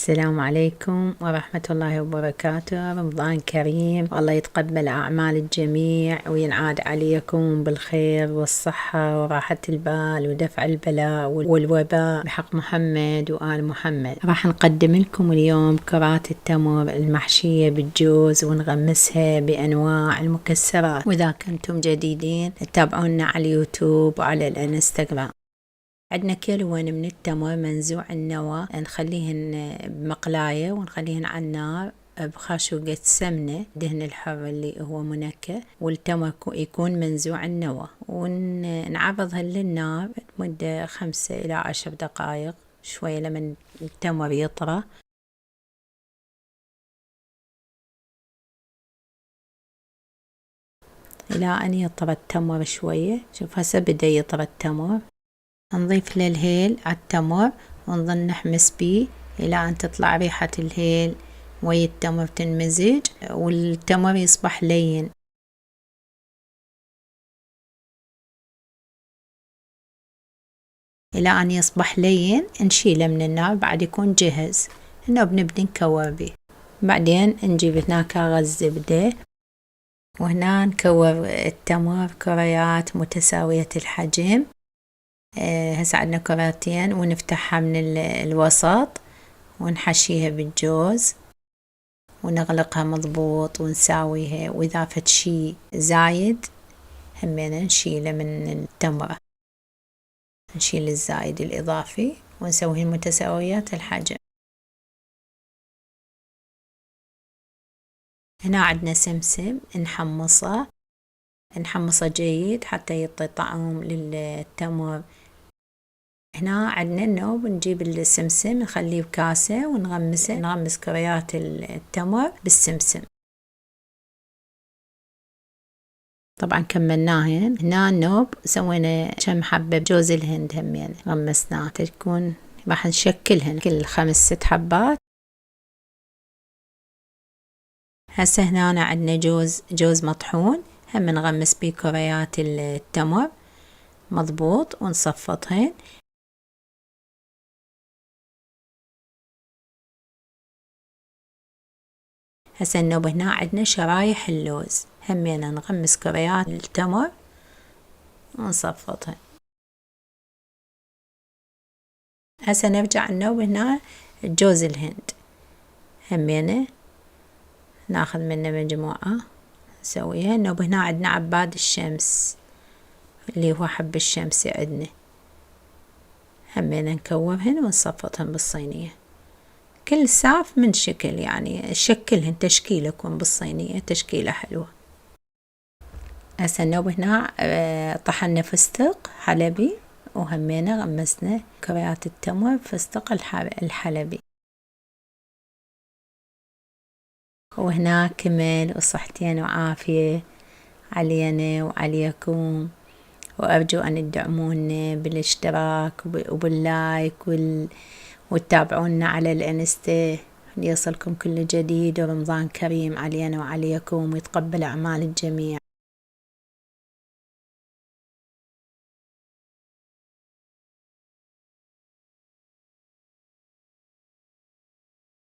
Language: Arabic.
السلام عليكم ورحمة الله وبركاته. رمضان كريم، والله يتقبل أعمال الجميع وينعاد عليكم بالخير والصحة وراحة البال ودفع البلاء والوباء بحق محمد وآل محمد. راح نقدم لكم اليوم كرات التمر المحشية بالجوز ونغمسها بأنواع المكسرات. وإذا كنتم جديدين تابعونا على اليوتيوب وعلى الانستغرام. عندنا كيلوين من التمر منزوع النوى، نخليهن بمقلاية ونخليهن على النار بخاشوقة سمنة، دهن الحر اللي هو منكه، والتمر يكون منزوع النوى، ونعرضهن للنار لمدة 5 إلى 10 دقائق شوية لمن التمر يطرى. إلى أن يطرى التمر شوية. شوف هسه بدأ يطرى التمر. نضيف له الهيل على التمر ونظل نحمس بيه إلى أن تطلع ريحة الهيل ويا التمر تنمزج والتمر يصبح لين. إلى أن يصبح لين نشيله من النار بعد يكون جهز. هنا بنبدأ نكور به. بعدين نجيب هنا كاغذ زبدة، وهنا نكور التمر كريات متساوية الحجم. هسه عندنا كراتين ونفتحها من الوسط ونحشيها بالجوز ونغلقها مضبوط ونساويها، وإذا فد شي زايد همينا نشيله من التمرة، نشيل الزايد الإضافي ونسويه متساويات الحجم. هنا عندنا سمسم نحمصه جيد حتى يعطي طعم للتمر. هنا عندنا النوب، نجيب السمسم نخليه بكاسة ونغمسه، نغمس كريات التمر بالسمسم. طبعا كملناهن. هنا النوب سوينا كم حبة جوز الهند همين غمسناه، تكون راح نشكلهن كل 5-6 حبات. هسه هنا عندنا جوز مطحون هم نغمس بيه كريات التمر مضبوط ونصفطهن. هسه النوب هنا عندنا شرايح اللوز همينا نغمس كريات التمر ونصفطها. هسه نرجع النوب هنا جوز الهند همينا ناخذ منه مجموعة نسويها. النوب هنا عندنا عباد الشمس اللي هو حب الشمس عندنا همينا نكورهن ونصفطهن بالصينية. كل ساف من شكل، يعني شكلهن تشكيلكم بالصينية تشكيلة حلوة. هسه النوب هنا طحنا فستق حلبي وهمينا غمسنا كريات التمر فستق الحلبي، وهنا كمل وصحتين وعافية علينا وعليكم. وأرجو أن تدعمونا بالاشتراك وباللايك وتتابعونا على الانستا ليصلكم كل جديد. ورمضان كريم علينا وعليكم ويتقبل أعمال الجميع.